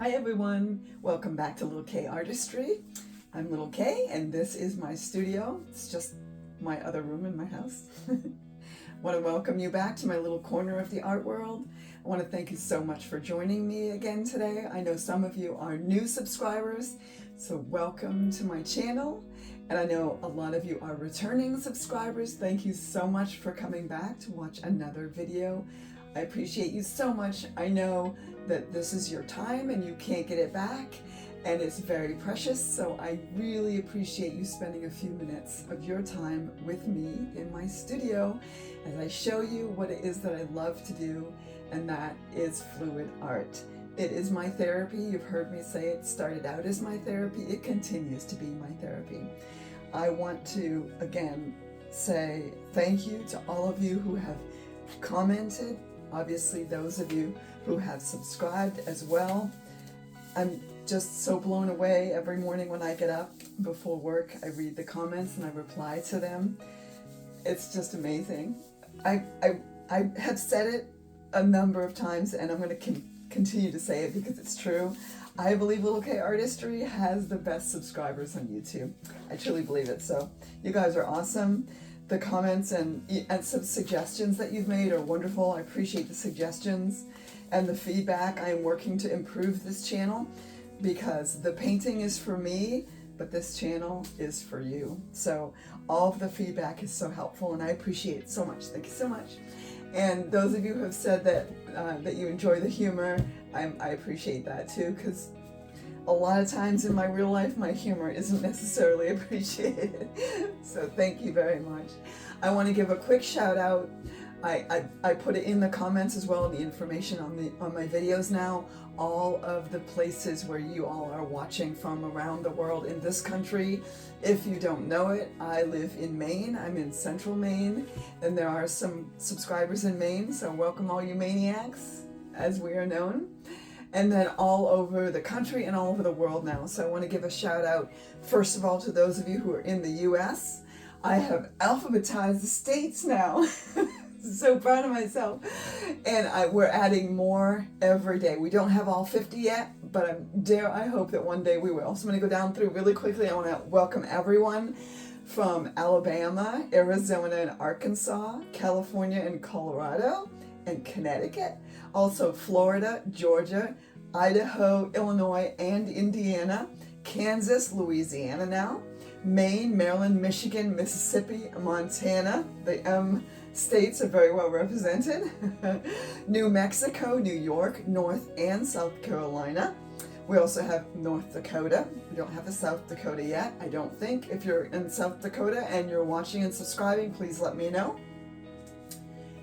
Hi everyone, welcome back to Little K Artistry. I'm Little K and this is my studio. It's just my other room in my house. I want to welcome you back to my little corner of the art world. I want to thank you so much for joining me again today. I know some of you are new subscribers, so welcome to my channel. And I know a lot of you are returning subscribers. Thank you so much for coming back to watch another video. I appreciate you so much. I know that this is your time and you can't get it back, and it's very precious, so I really appreciate you spending a few minutes of your time with me in my studio as I show you what it is that I love to do, and that is fluid art. It is my therapy. You've heard me say it started out as my therapy. It continues to be my therapy. I want to again say thank you to all of you who have commented. Obviously, those of you who have subscribed as well. I'm just so blown away every morning when I get up before work. I read the comments and I reply to them. It's just amazing. I have said it a number of times and I'm going to continue to say it because it's true. I believe Little K Artistry has the best subscribers on YouTube. I truly believe it. So you guys are awesome. The comments and some suggestions that you've made are wonderful. I appreciate the suggestions and the feedback. I am working to improve this channel because the painting is for me, but this channel is for you. So all of the feedback is so helpful and I appreciate it so much. Thank you so much. And those of you who have said that you enjoy the humor, I appreciate that too, because a lot of times in my real life, my humor isn't necessarily appreciated. So thank you very much. I want to give a quick shout out. I put it in the comments as well, the information on my videos now, all of the places where you all are watching from around the world in this country. If you don't know it, I live in Maine. I'm in central Maine, and there are some subscribers in Maine, so welcome all you maniacs, as we are known. And then all over the country and all over the world now. So I want to give a shout out, first of all, to those of you who are in the US. I have alphabetized the states now. So proud of myself. And we're adding more every day. We don't have all 50 yet, but I hope that one day we will. So I'm going to go down through really quickly. I want to welcome everyone from Alabama, Arizona, and Arkansas, California and Colorado, and Connecticut. Also Florida, Georgia, Idaho, Illinois, and Indiana, Kansas, Louisiana now, Maine, Maryland, Michigan, Mississippi, Montana. The M states are very well represented. New Mexico, New York, North and South Carolina. We also have North Dakota. We don't have the South Dakota yet, I don't think. If you're in South Dakota and you're watching and subscribing, please let me know.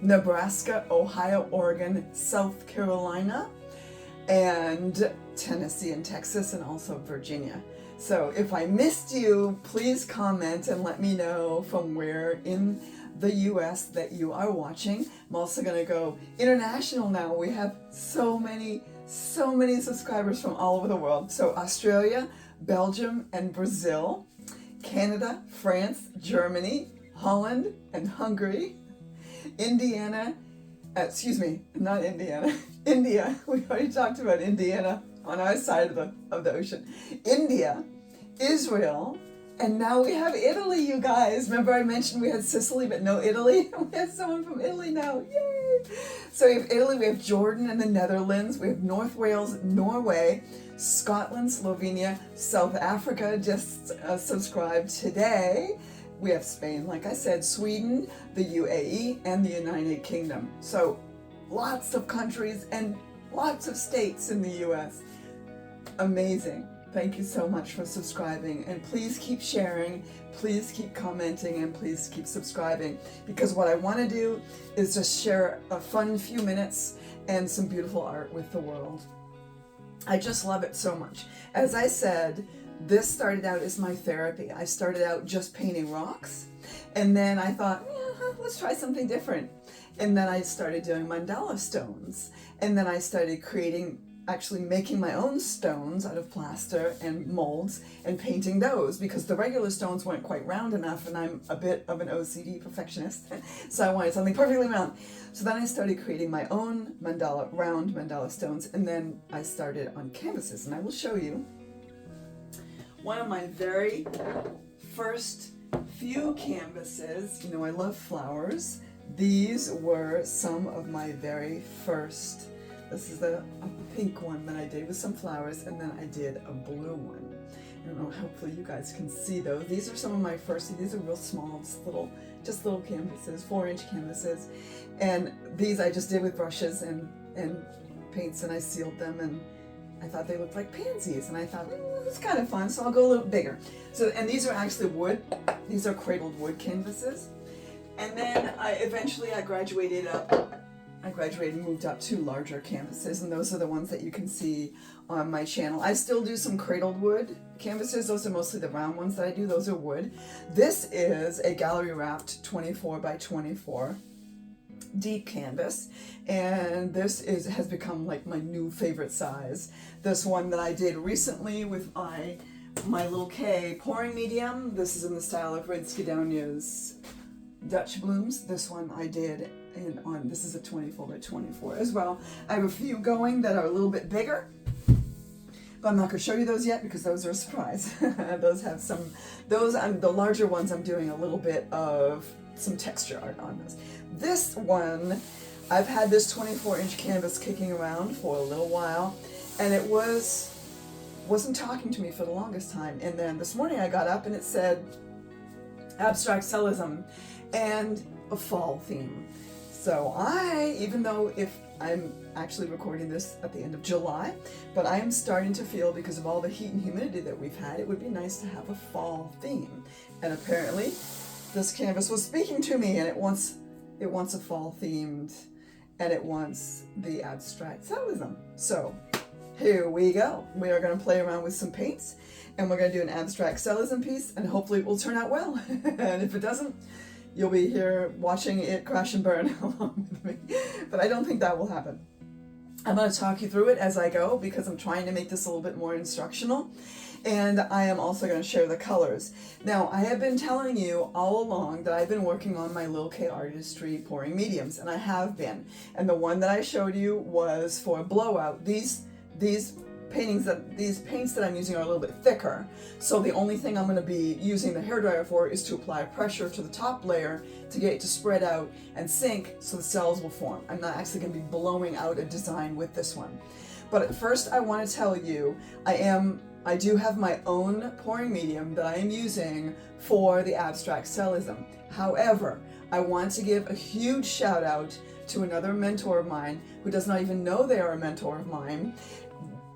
Nebraska, Ohio, Oregon, South Carolina, and Tennessee and Texas, and also Virginia. So if I missed you, please comment and let me know from where in the US that you are watching. I'm also going to go international now. We have so many subscribers from all over the world. So Australia, Belgium, and Brazil, Canada, France, Germany, Holland, and Hungary. Indiana, not Indiana, India. We already talked about Indiana on our side of the ocean. India, Israel, and now we have Italy, you guys. Remember I mentioned we had Sicily, but no Italy? We have someone from Italy now, yay! So we have Italy, we have Jordan and the Netherlands, we have North Wales, Norway, Scotland, Slovenia, South Africa just subscribed today. We have Spain, like I said, Sweden, the UAE, and the United Kingdom. So lots of countries and lots of states in the US. Amazing. Thank you so much for subscribing. And please keep sharing, please keep commenting, and please keep subscribing. Because what I want to do is just share a fun few minutes and some beautiful art with the world. I just love it so much. As I said, this started out as my therapy. I started out just painting rocks, and then I thought, let's try something different. And then I started doing mandala stones, and then I started creating actually making my own stones out of plaster and molds and painting those, because the regular stones weren't quite round enough, and I'm a bit of an OCD perfectionist, so I wanted something perfectly round. So then I started creating my own round mandala stones, and then I started on canvases, and I will show you one of my very first few canvases. You know, I love flowers. These were some of my very first. This is a pink one that I did with some flowers, and then I did a blue one. I don't know, hopefully you guys can see those. These are some of my first, these are real small, just little canvases, 4-inch canvases. And these I just did with brushes and paints, and I sealed them, and I thought they looked like pansies, and I thought, it's kind of fun, so I'll go a little bigger. So, and these are actually wood. These are cradled wood canvases. And then eventually I graduated and moved up to larger canvases, and those are the ones that you can see on my channel. I still do some cradled wood canvases. Those are mostly the round ones that I do. Those are wood. This is a gallery wrapped 24 by 24 deep canvas, and this has become like my new favorite size. This one that I did recently with my little K pouring medium. This is in the style of Red Skidonia's Dutch Blooms. This one I did this is a 24 by 24 as well. I have a few going that are a little bit bigger, but I'm not going to show you those yet because those are a surprise. The larger ones I'm doing a little bit of some texture art on those. This one, I've had this 24-inch canvas kicking around for a little while, and it wasn't talking to me for the longest time. And then this morning I got up and it said abstract cellism and a fall theme. So even though if I'm actually recording this at the end of July, but I am starting to feel, because of all the heat and humidity that we've had, it would be nice to have a fall theme. And apparently this canvas was speaking to me, and it wants a fall themed, and it wants the abstract cellism. So here we go. We are going to play around with some paints, and we're going to do an abstract cellism piece, and hopefully it will turn out well. And if it doesn't, you'll be here watching it crash and burn along with me. But I don't think that will happen. I'm going to talk you through it as I go, because I'm trying to make this a little bit more instructional. And I am also going to share the colors. Now, I have been telling you all along that I've been working on my Lil K Artistry pouring mediums, and I have been. And the one that I showed you was for blowout. These paints that I'm using are a little bit thicker, so the only thing I'm going to be using the hairdryer for is to apply pressure to the top layer to get it to spread out and sink so the cells will form. I'm not actually going to be blowing out a design with this one. But at first I want to tell you, I do have my own pouring medium that I am using for the abstract cellism. However, I want to give a huge shout out to another mentor of mine who does not even know they are a mentor of mine.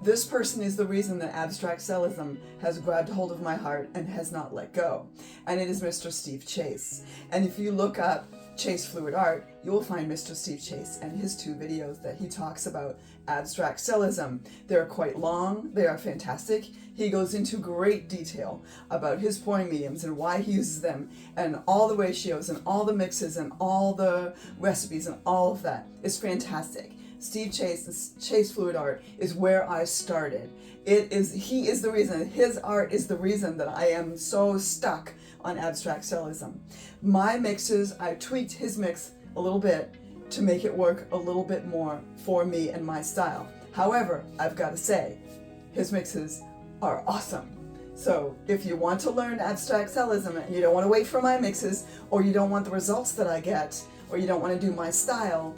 This person is the reason that abstract cellism has grabbed hold of my heart and has not let go. And it is Mr. Steve Chase. And if you look up Chase Fluid Art, you will find Mr. Steve Chase and his 2 videos that he talks about abstract cellism. They're quite long, they are fantastic. He goes into great detail about his pouring mediums and why he uses them, and all the ratios and all the mixes and all the recipes and all of that is fantastic. Steve Chase, Chase Fluid Art, is where I started. He is the reason, his art is the reason that I am so stuck on abstract cellism. My mixes, I tweaked his mix a little bit to make it work a little bit more for me and my style. However, I've got to say, his mixes are awesome. So if you want to learn abstract cellism and you don't want to wait for my mixes, or you don't want the results that I get, or you don't want to do my style,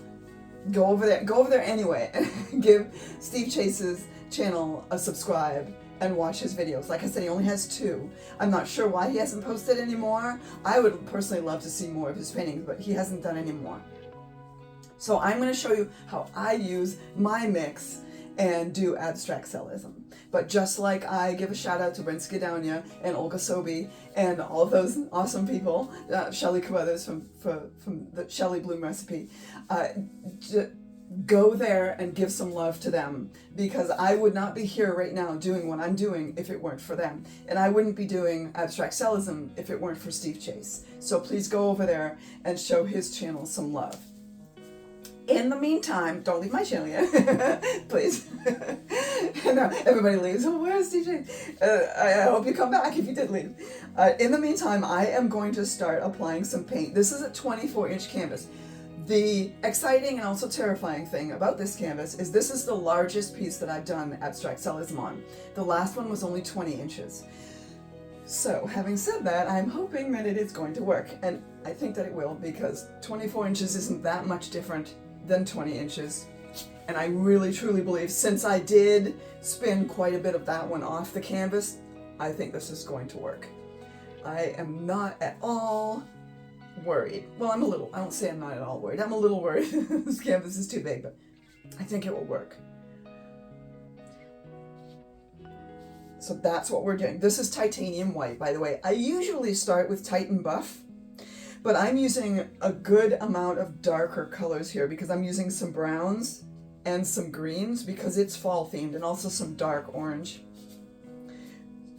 go over there anyway, and give Steve Chase's channel a subscribe and watch his videos. Like I said, he only has 2. I'm not sure why he hasn't posted anymore. I would personally love to see more of his paintings, but he hasn't done any more. So I'm going to show you how I use my mix and do abstract cellism. But just like I give a shout out to Brent Skidonia and Olga Sobey and all of those awesome people, Shelley Carruthers from the Shelley Bloom recipe, go there and give some love to them, because I would not be here right now doing what I'm doing if it weren't for them. And I wouldn't be doing abstract cellism if it weren't for Steve Chase. So please go over there and show his channel some love. In the meantime, don't leave my channel yet, please. know, everybody leaves. Oh, where's DJ? I hope you come back if you did leave. In the meantime, I am going to start applying some paint. This is a 24-inch canvas. The exciting and also terrifying thing about this canvas is this is the largest piece that I've done abstract cellism on. The last one was only 20 inches. So, having said that, I'm hoping that it is going to work. And I think that it will, because 24 inches isn't that much different than 20 inches. And I really truly believe, since I did spin quite a bit of that one off the canvas, I think this is going to work. I am not at all worried. Well, I won't say I'm not at all worried. I'm a little worried. This canvas is too big, but I think it will work. So that's what we're doing. This is titanium white, by the way. I usually start with Titan Buff, but I'm using a good amount of darker colors here because I'm using some browns and some greens because it's fall themed, and also some dark orange.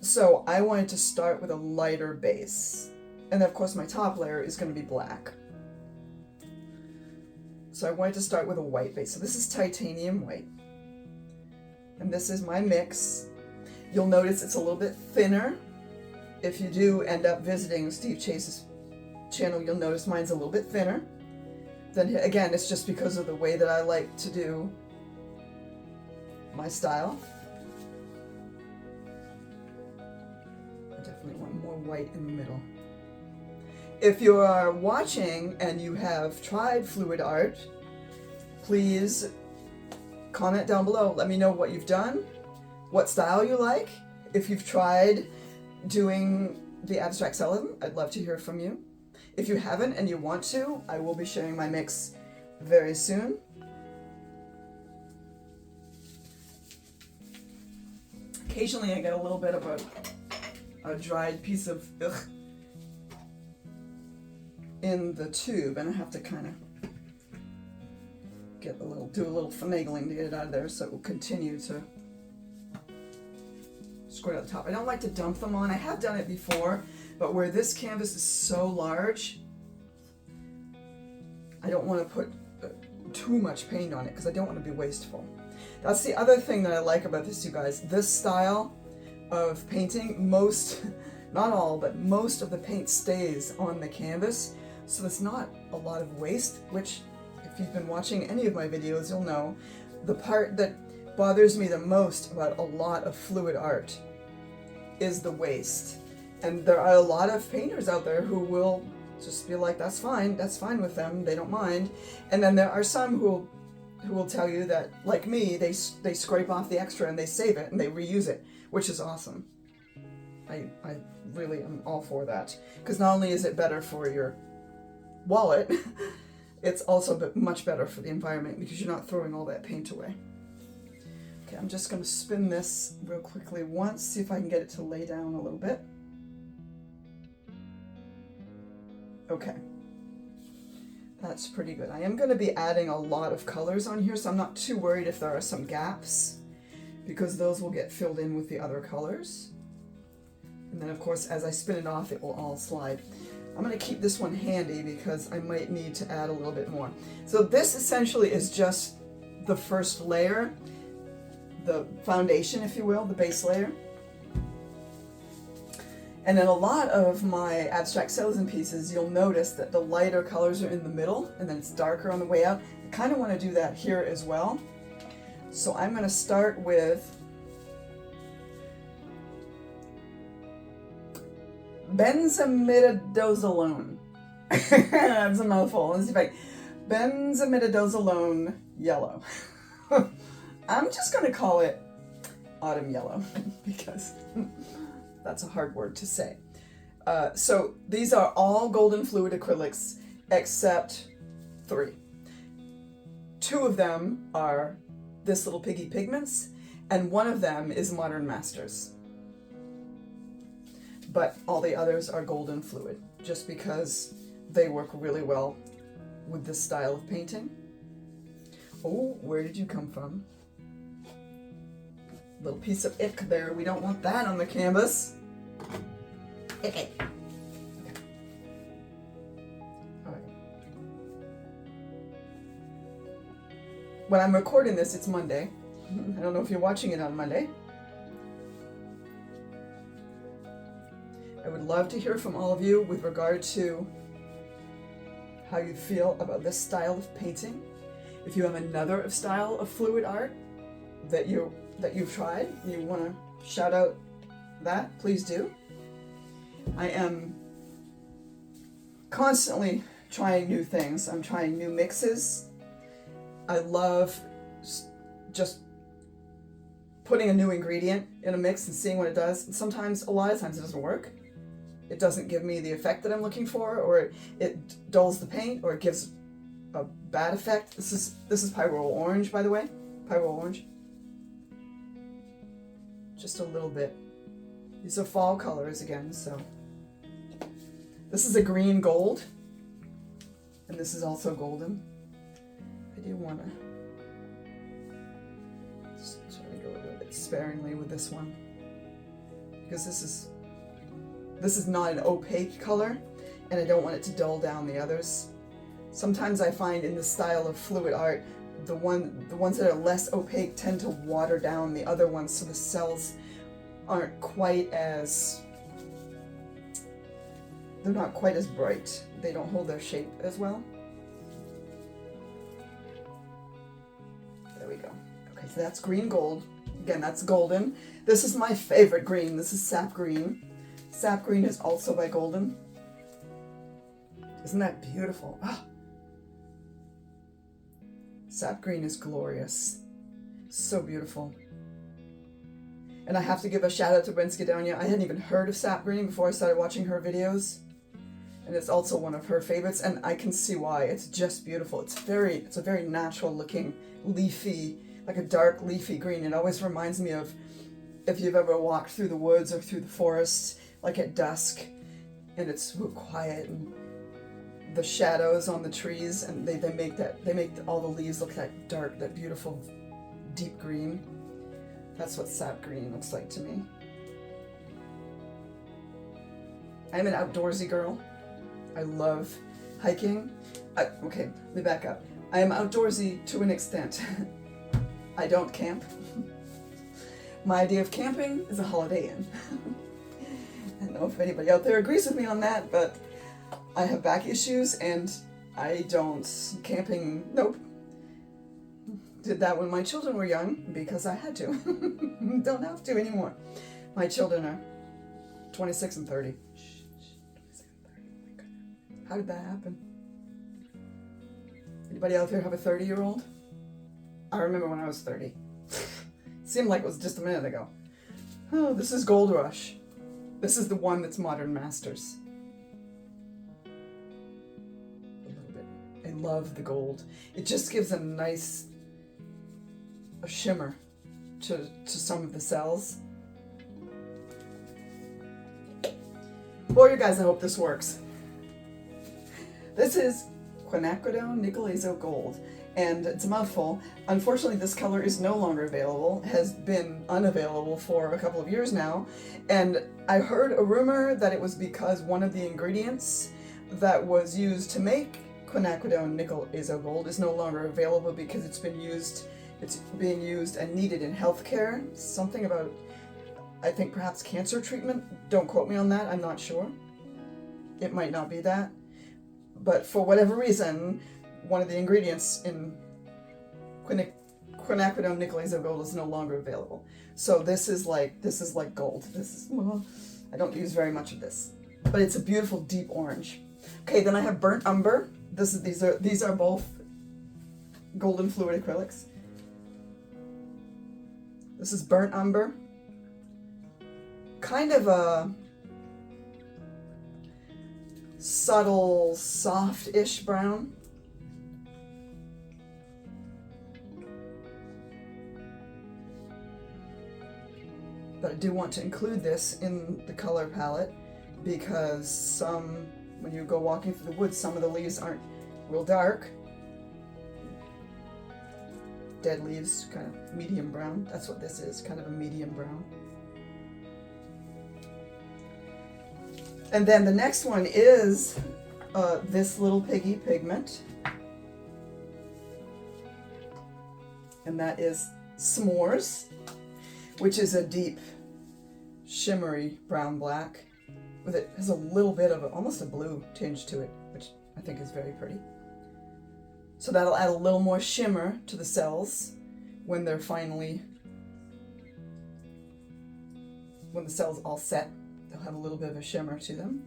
So I wanted to start with a lighter base. And of course my top layer is going to be black. So I wanted to start with a white base. So this is titanium white. And this is my mix. You'll notice it's a little bit thinner. If you do end up visiting Steve Chase's channel, you'll notice mine's a little bit thinner. Then again, it's just because of the way that I like to do my style. I definitely want more white in the middle. If you are watching and you have tried fluid art, please comment down below. Let me know what you've done, what style you like. If you've tried doing the abstract cellism, I'd love to hear from you. If you haven't and you want to, I will be sharing my mix very soon. Occasionally I get a little bit of a dried piece of in the tube, and I have to kind of do a little finagling to get it out of there so it will continue to squirt out the top. I don't like to dump them on. I have done it before, but where this canvas is so large, I don't want to put too much paint on it because I don't want to be wasteful. That's the other thing that I like about this, you guys. This style of painting, not all, but most of the paint stays on the canvas, so there's not a lot of waste, which if you've been watching any of my videos, you'll know. The part that bothers me the most about a lot of fluid art is the waste. And there are a lot of painters out there who will just be like, that's fine with them, they don't mind. And then there are some who will tell you that, like me, they scrape off the extra and they save it and they reuse it, which is awesome. I really am all for that, because not only is it better for your wallet, it's also much better for the environment because you're not throwing all that paint away. Okay, I'm just going to spin this real quickly once, see if I can get it to lay down a little bit. Okay, that's pretty good. I am going to be adding a lot of colors on here, so I'm not too worried if there are some gaps, because those will get filled in with the other colors. And then of course, as I spin it off, it will all slide. I'm going to keep this one handy because I might need to add a little bit more. So this essentially is just the first layer, the foundation, if you will, the base layer. And then a lot of my abstract cellism pieces, you'll notice that the lighter colors are in the middle and then it's darker on the way out. I kind of want to do that here as well. So I'm going to start with benzimidazolone. That's a mouthful. Let's see if I benzimidazolone yellow. I'm just going to call it autumn yellow because that's a hard word to say. So these are all golden fluid acrylics except 3. 2 of them are This Little Piggy Pigments, and 1 of them is Modern Masters. But all the others are golden fluid, just because they work really well with this style of painting. Oh, where did you come from? Little piece of ick there. We don't want that on the canvas. Okay. All right. When I'm recording this, it's Monday, I don't know if you're watching it on Monday. I would love to hear from all of you with regard to how you feel about this style of painting. If you have another style of fluid art that you've tried, you want to shout out that, please do. I am constantly trying new things. I'm trying new mixes. I love just putting a new ingredient in a mix and seeing what it does. And sometimes, a lot of times it doesn't work. It doesn't give me the effect that I'm looking for, or it dulls the paint, or it gives a bad effect. This is pyrrole orange, by the way. Pyrrole orange. Just a little bit. These are fall colors again, so. This is a green gold, and this is also golden. I do want to try to go a little bit sparingly with this one, because this is not an opaque color, and I don't want it to dull down the others. Sometimes I find in the style of fluid art, the ones that are less opaque tend to water down the other ones, so the cells aren't quite as, they're not quite as bright. They don't hold their shape as well. There we go. Okay, so that's green gold. Again, that's golden. This is my favorite green. This is sap green. Sap green is also by Golden. Isn't that beautiful? Ah. Sap green is glorious. So beautiful. And I have to give a shout out to Brinskidonia. I hadn't even heard of sap green before I started watching her videos. And it's also one of her favorites, and I can see why. It's just beautiful. It's a very natural looking, leafy, like a dark leafy green. It always reminds me of if you've ever walked through the woods or through the forest, like at dusk, and it's real quiet, and the shadows on the trees, and they make all the leaves look that dark, that beautiful, deep green. That's what sap green looks like to me. I'm an outdoorsy girl. I love hiking. Okay, let me back up. I am outdoorsy to an extent. I don't camp. My idea of camping is a Holiday Inn. I don't know if anybody out there agrees with me on that, but I have back issues and I don't camping, nope. Did that when my children were young because I had to. Don't have to anymore. My children are 26 and 30. 26 and 30, oh my goodness. How did that happen? Anybody out there have a 30-year-old? I remember when I was 30. Seemed like it was just a minute ago. Oh, this is Gold Rush. This is the one that's Modern Masters. A little bit. I love the gold. It just gives a nice shimmer to some of the cells. Well, you guys, I hope this works. This is quinacridone nickel azo gold, and it's a mouthful. Unfortunately, this color is no longer available, has been unavailable for a couple of years now, and I heard a rumor that it was because one of the ingredients that was used to make quinacridone nickel azo gold is no longer available because it's being used and needed in healthcare. Something about, I think perhaps cancer treatment. Don't quote me on that, I'm not sure. It might not be that. But for whatever reason, one of the ingredients in quinacridone nickel azo gold is no longer available. So this is like gold. Well, I don't use very much of this, but it's a beautiful deep orange. Okay, then I have burnt umber. These are both golden fluid acrylics. This is burnt umber. Kind of a subtle, soft-ish brown. But I do want to include this in the color palette because when you go walking through the woods, some of the leaves aren't real dark. Dead leaves, kind of medium brown. That's what this is, kind of a medium brown. And then the next one is this little piggy pigment. And that is S'mores, which is a deep, shimmery brown black. It has a little bit of almost a blue tinge to it, which I think is very pretty. So that'll add a little more shimmer to the cells when the cell's all set. They'll have a little bit of a shimmer to them.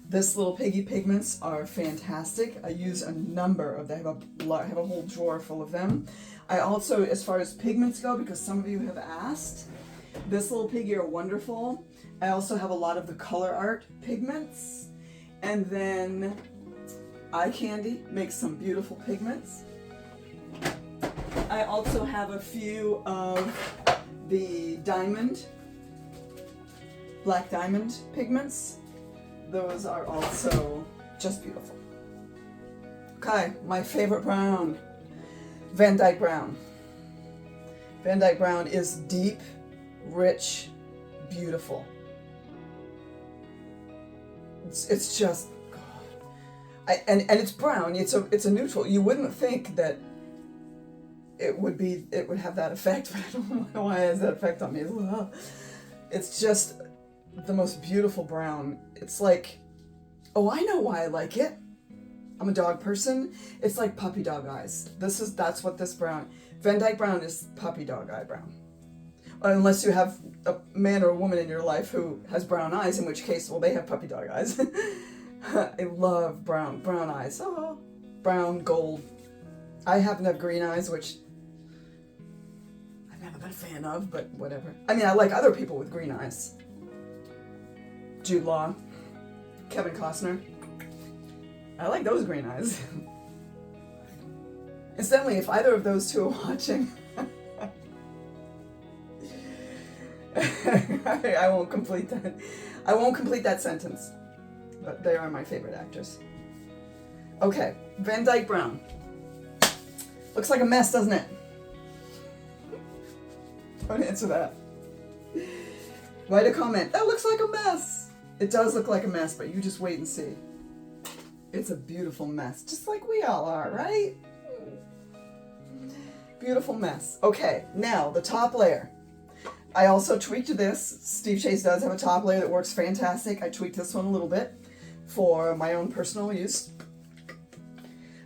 This little piggy pigments are fantastic. I use a number of them. I have a whole drawer full of them. I also, as far as pigments go, because some of you have asked, this little piggy are wonderful. I also have a lot of the color art pigments. And then Eye Candy makes some beautiful pigments. I also have a few of the black diamond pigments. Those are also just beautiful. Okay, my favorite brown, Van Dyke Brown. Van Dyke Brown is deep, rich, beautiful. It's just, God. And it's brown. It's a neutral. You wouldn't think that it would have that effect, but I don't know why it has that effect on me. It's just the most beautiful brown. It's like, oh, I know why I like it. I'm a dog person. It's like puppy dog eyes. That's what this brown, Van Dyke Brown is puppy dog eye brown. Unless you have a man or a woman in your life who has brown eyes, in which case, well, they have puppy dog eyes. I love brown eyes. Oh, brown, gold. I happen to have green eyes, which I've never been a fan of, but whatever. I mean, I like other people with green eyes. Jude Law, Kevin Costner. I like those green eyes. Incidentally, if either of those two are watching, I won't complete that. I won't complete that sentence. But they are my favorite actors. Okay, Van Dyke Brown. Looks like a mess, doesn't it? Don't answer that. Write a comment. That looks like a mess. It does look like a mess, but you just wait and see. It's a beautiful mess, just like we all are, right? Beautiful mess. Okay, now the top layer. I also tweaked this. Steve Chase does have a top layer that works fantastic. I tweaked this one a little bit for my own personal use.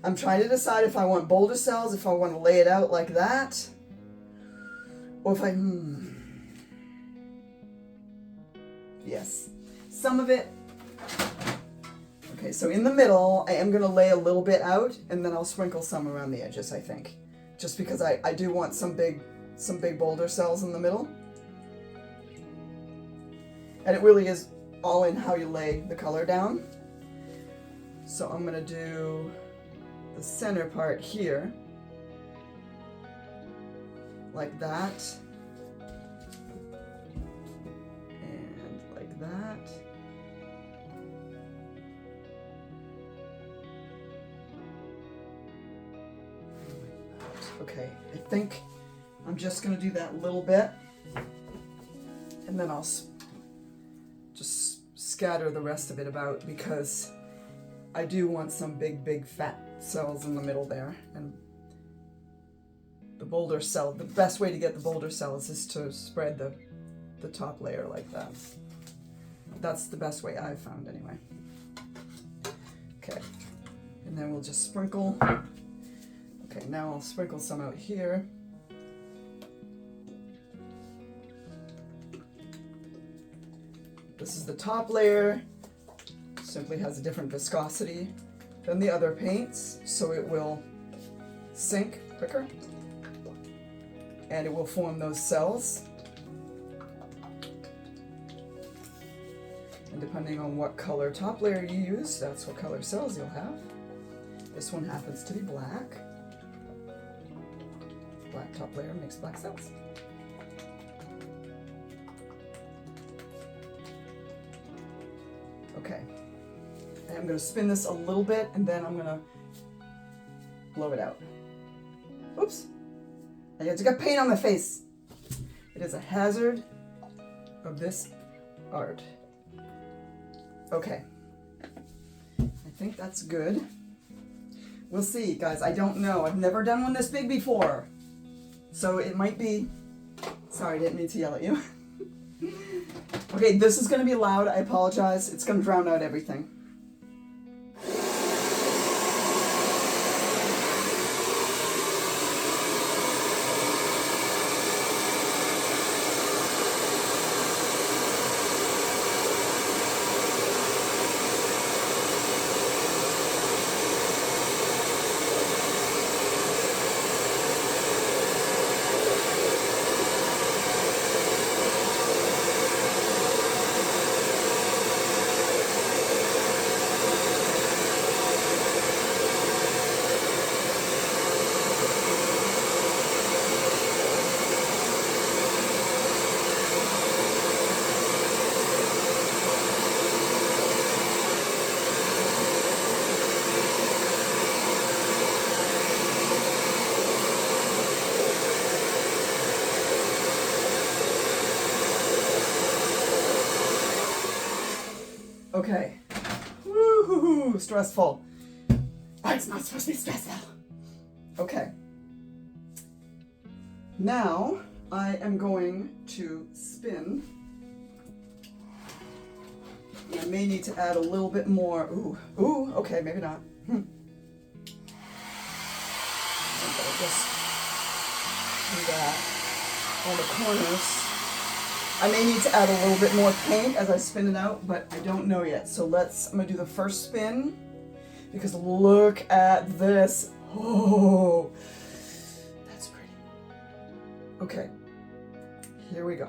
I'm trying to decide if I want boulder cells, if I want to lay it out like that, or if I, yes, some of it. Okay, so in the middle, I am going to lay a little bit out, and then I'll sprinkle some around the edges, I think. Just because I do want some big boulder cells in the middle. And it really is all in how you lay the color down. So I'm going to do the center part here, like that, and like that. Okay, I think I'm just going to do that little bit, and then I'll just scatter the rest of it about, because I do want some big fat cells in the middle there. And the boulder cell, the best way to get the boulder cells is to spread the top layer like that. That's the best way I've found anyway. Okay, and then we'll just sprinkle. Okay, now I'll sprinkle some out here. This is the top layer. Simply has a different viscosity than the other paints, so it will sink quicker and it will form those cells. And depending on what color top layer you use, that's what color cells you'll have. This one happens to be black. Black top layer makes black cells. Okay. I'm going to spin this a little bit, and then I'm going to blow it out. Oops. I just got paint on my face. It is a hazard of this art. Okay. I think that's good. We'll see, guys. I don't know. I've never done one this big before. So it might be, sorry, I didn't mean to yell at you. Okay, this is going to be loud. I apologize. It's going to drown out everything. Okay. Woo-hoo-hoo, stressful. But it's not supposed to be stressful. Okay. Now I am going to spin. I may need to add a little bit more. Ooh, okay, maybe not. I'm gonna just do that on the corners. I may need to add a little bit more paint as I spin it out, but I don't know yet. So I'm gonna do the first spin, because look at this. Oh, that's pretty. Okay, here we go.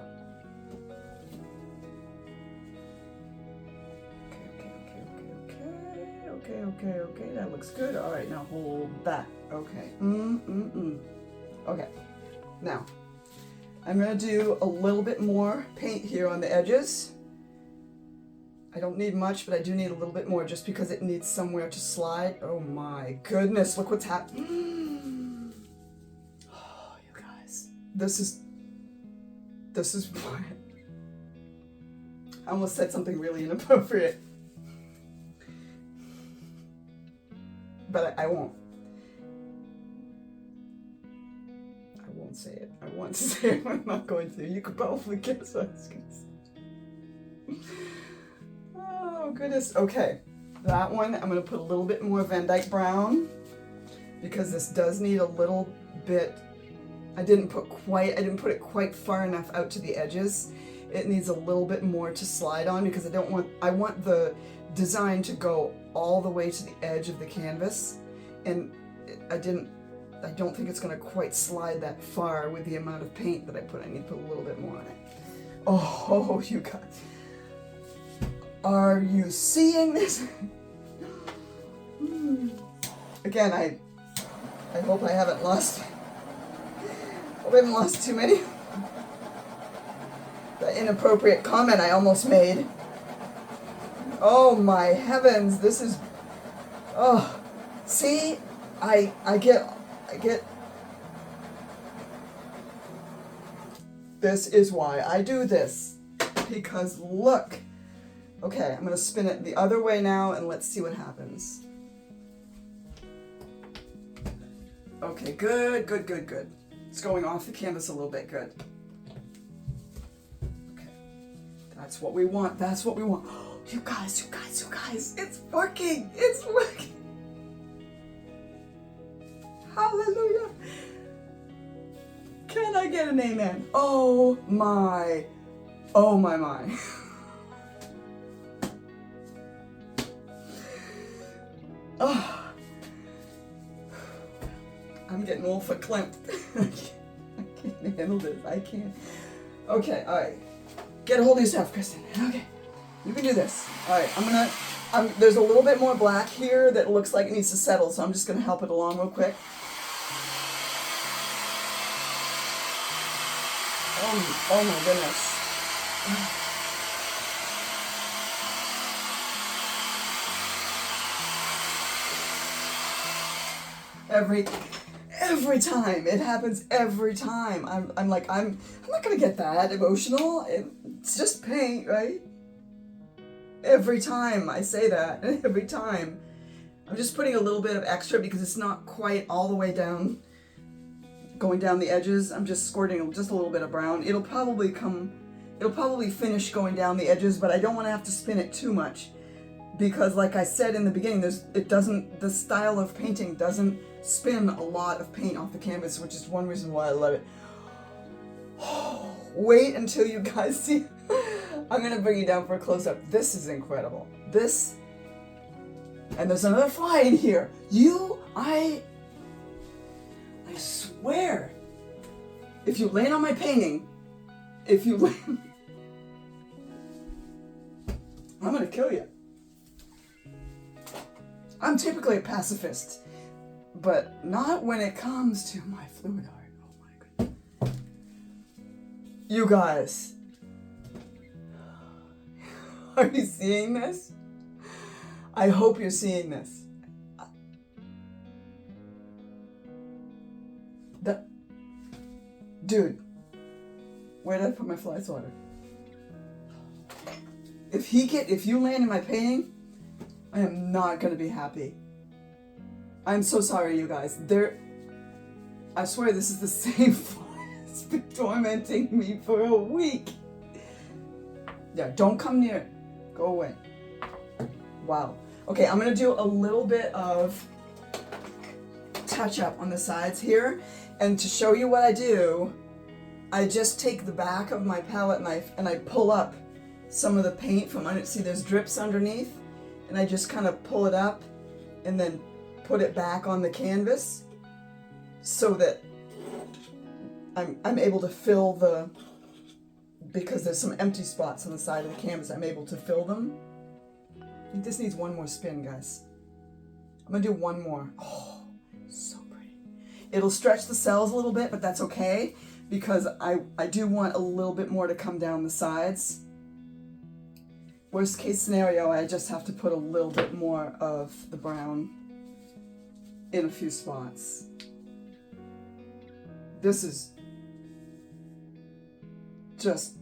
Okay, that looks good. All right, now hold that. Okay, Okay, now I'm gonna do a little bit more paint here on the edges. I don't need much, but I do need a little bit more just because it needs somewhere to slide. Oh my goodness, look what's happening. Oh, you guys, this is why I almost said something really inappropriate. But I won't. I won't say it. I want to say it, but I'm not going to. You could probably guess what I was going to say. Oh, goodness. Okay. That one, I'm going to put a little bit more Van Dyke Brown, because this does need a little bit. I didn't put it quite far enough out to the edges. It needs a little bit more to slide on, because I want the design to go all the way to the edge of the canvas, and I don't think it's going to quite slide that far with the amount of paint that I put. I need to put a little bit more on it. Oh, you guys, are you seeing this? Again, I hope I haven't lost too many. The inappropriate comment I almost made. Oh my heavens, this is, oh, see, I get, this is why I do this, because look. Okay, I'm going to spin it the other way now, and let's see what happens. Okay, good. It's going off the canvas a little bit, good. Okay, that's what we want, You guys, it's working! Hallelujah! Can I get an amen? Oh my. Oh. I'm getting all verklempt. I can't handle this, I can't. Okay, alright. Get a hold of yourself, Kristen. Okay. You can do this. Alright, there's a little bit more black here that looks like it needs to settle, so I'm just going to help it along real quick. Oh my goodness. Every time. It happens every time. I'm not going to get that emotional. It's just paint, right? Every time I say that, every time. I'm just putting a little bit of extra because it's not quite all the way down. going down the edges. I'm just squirting just a little bit of brown. It'll probably finish going down the edges, but I don't want to have to spin it too much because, like I said in the beginning, the style of painting doesn't spin a lot of paint off the canvas, which is one reason why I love it. Wait until you guys see. I'm gonna bring you down for a close-up. This is incredible. And there's another fly in here. I swear, if you land on my painting, I'm gonna kill you. I'm typically a pacifist, but not when it comes to my fluid art. Oh my goodness. You guys, are you seeing this? I hope you're seeing this. Dude, where did I put my fly swatter? If you land in my painting, I am not gonna be happy. I'm so sorry, you guys. I swear this is the same fly that's been tormenting me for a week. Yeah, don't come near it. Go away. Wow. Okay, I'm gonna do a little bit of touch up on the sides here. And to show you what I do, I just take the back of my palette knife and I pull up some of the paint from under. See, there's drips underneath, and I just kind of pull it up and then put it back on the canvas so that I'm able to fill because there's some empty spots on the side of the canvas, I'm able to fill them. I think this needs one more spin, guys. I'm gonna do one more. Oh, so pretty. It'll stretch the cells a little bit, but that's okay because I do want a little bit more to come down the sides. Worst case scenario, I just have to put a little bit more of the brown in a few spots. This is just,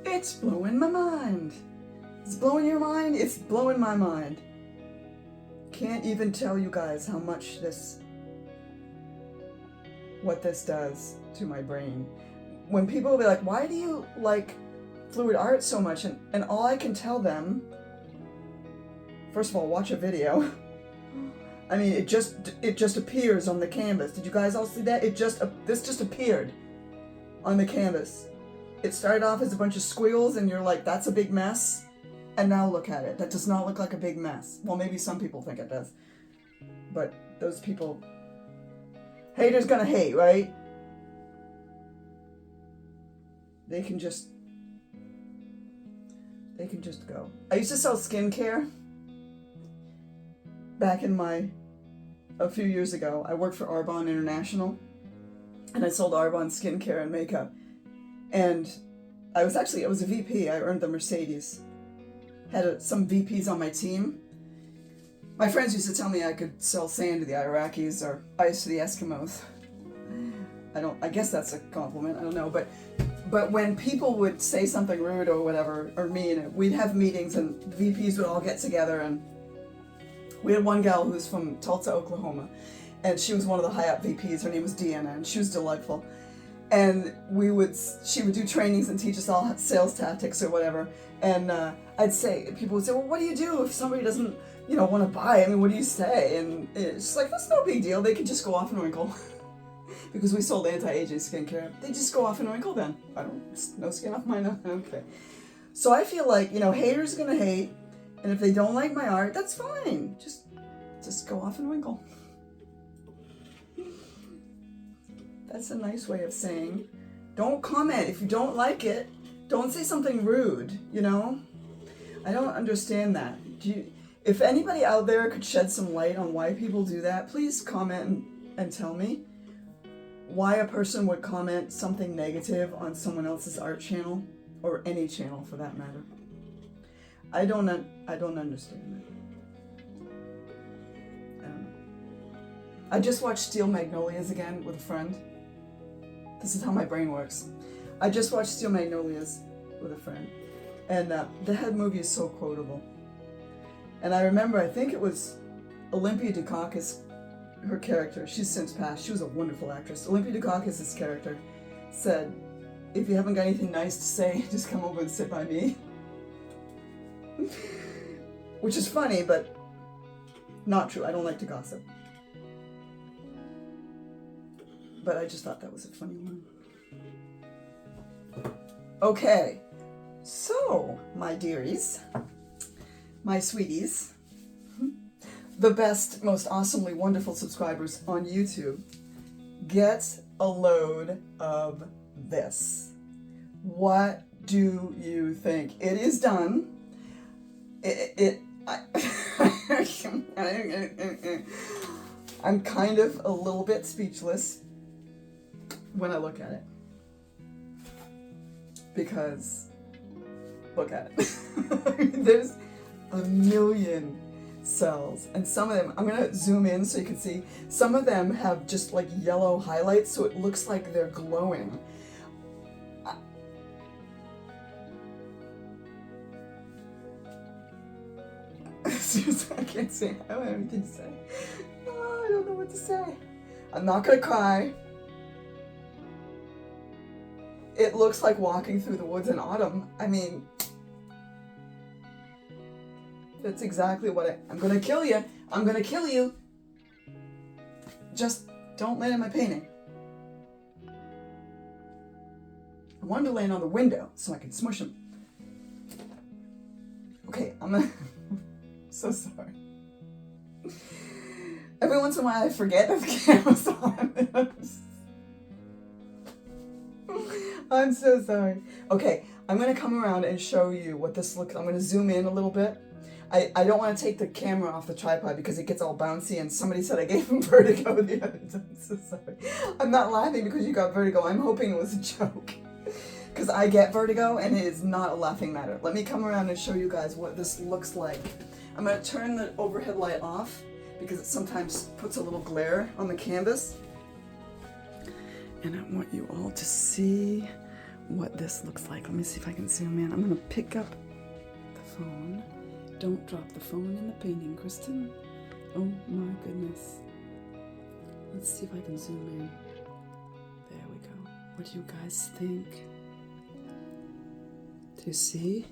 it's blowing my mind. It's blowing your mind? It's blowing my mind. Can't even tell you guys how much what this does to my brain. When people will be like, why do you like fluid art so much? And all I can tell them, first of all, watch a video. I mean, it just appears on the canvas. Did you guys all see that? This just appeared on the canvas. It started off as a bunch of squiggles and you're like, that's a big mess. And now look at it. That does not look like a big mess. Well, maybe some people think it does. But those people, haters gonna hate, right? They can just go. I used to sell skincare back a few years ago. I worked for Arbonne International and I sold Arbonne skincare and makeup. And I was a VP. I earned the Mercedes. Had some VPs on my team. My friends used to tell me I could sell sand to the Iraqis or ice to the Eskimos. I guess that's a compliment, I don't know, but when people would say something rude or whatever, or mean, we'd have meetings and VPs would all get together, and we had one gal who was from Tulsa, Oklahoma, and she was one of the high up VPs. Her name was Deanna, and she was delightful. And she would do trainings and teach us all sales tactics or whatever. And people would say, well, what do you do if somebody doesn't, want to buy? I mean, what do you say? And it's like, that's no big deal. They could just go off and wrinkle. Because we sold anti-aging skincare. They just go off and wrinkle then. No skin off mine, I don't care. So I feel like, haters are going to hate. And if they don't like my art, that's fine. Just go off and wrinkle. That's a nice way of saying, don't comment. If you don't like it, don't say something rude, I don't understand that. If anybody out there could shed some light on why people do that, please comment and tell me why a person would comment something negative on someone else's art channel, or any channel for that matter. I don't understand that. I don't know. I just watched Steel Magnolias again with a friend. This is how my brain works. I just watched Steel Magnolias with a friend. And the head movie is so quotable. And I remember, I think it was Olympia Dukakis her character, she's since passed, she was a wonderful actress. Olympia Dukakis' character said, if you haven't got anything nice to say, just come over and sit by me. Which is funny, but not true. I don't like to gossip. But I just thought that was a funny one. Okay, so my dearies, my sweeties, the best, most awesomely wonderful subscribers on YouTube, get a load of this. What do you think? It is done. I'm kind of a little bit speechless when I look at it. Because, look at it. There's a million cells, and some of them, I'm gonna zoom in so you can see, some of them have just like yellow highlights, so it looks like they're glowing. Seriously, I can't say, I don't have anything to say. Oh, I don't know what to say. I'm not gonna cry. It looks like walking through the woods in autumn. I mean, that's exactly what I'm gonna kill you. I'm gonna kill you. Just don't land in my painting. I wanted to land on the window so I could smush them. Okay, I'm gonna... so sorry. Every once in a while I forget that the camera's on. I'm so sorry. Okay, I'm going to come around and show you what this looks. I'm going to zoom in a little bit. I don't want to take the camera off the tripod because it gets all bouncy, and somebody said I gave him vertigo the other time. I'm so sorry. I'm not laughing because you got vertigo. I'm hoping it was a joke. Because I get vertigo and it is not a laughing matter. Let me come around and show you guys what this looks like. I'm going to turn the overhead light off because it sometimes puts a little glare on the canvas. And I want you all to see what this looks like. Let me see if I can zoom in. I'm going to pick up the phone. Don't drop the phone in the painting, Kristen. Oh my goodness. Let's see if I can zoom in. There we go. What do you guys think? Do you see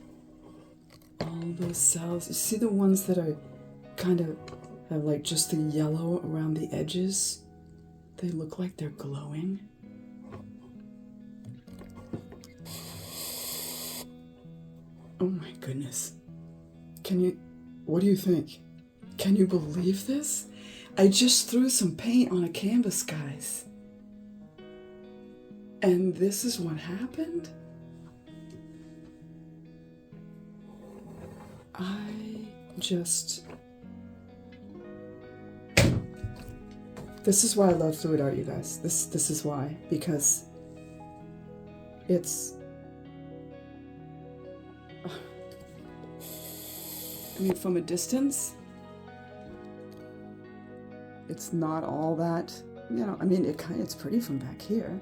all those cells? You see the ones that are kind of have like just the yellow around the edges? They look like they're glowing. Oh my goodness. What do you think? Can you believe this? I just threw some paint on a canvas, guys. And this is what happened? This is why I love fluid art, you guys. This is why, because it's, I mean, from a distance, it's not all that, you know, I mean, it's pretty from back here,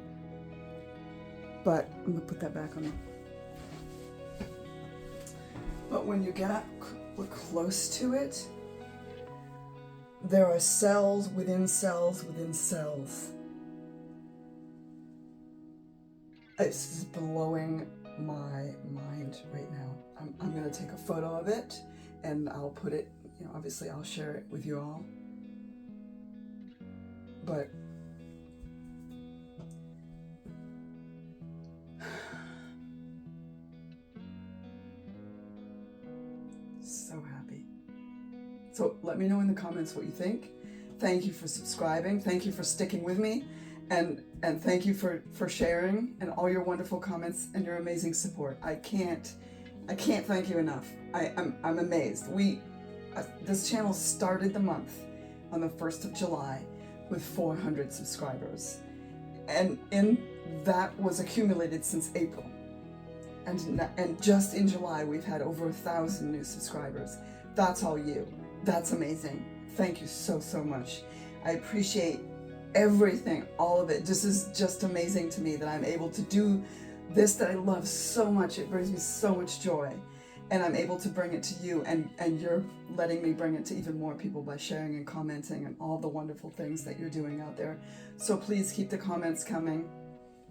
but I'm gonna put that back on there. But when you get up close to it, there are cells within cells within cells. It's blowing my mind right now. I'm going to take a photo of it and I'll put it, you know, obviously I'll share it with you all. But so happy. So let me know in the comments what you think. Thank you for subscribing. Thank you for sticking with me. And thank you for sharing and all your wonderful comments and your amazing support. I can't thank you enough. I'm amazed. This channel started the month on the 1st of July with 400 subscribers. And that was accumulated since April. And just in July, we've had over 1,000 new subscribers. That's all you. That's amazing. Thank you so, so much. I appreciate everything, all of it. This is just amazing to me that I'm able to do this that I love so much. It brings me so much joy. and I'm able to bring it to you, and you're letting me bring it to even more people by sharing and commenting and all the wonderful things that you're doing out there. So please keep the comments coming.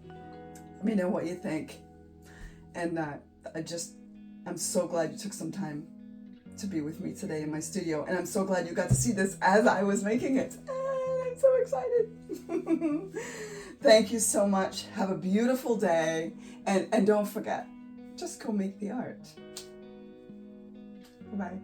Let me know what you think. And I'm so glad you took some time to be with me today in my studio, and I'm so glad you got to see this as I was making it. I'm so excited. Thank you so much. Have a beautiful day, and don't forget, just go make the art. Bye.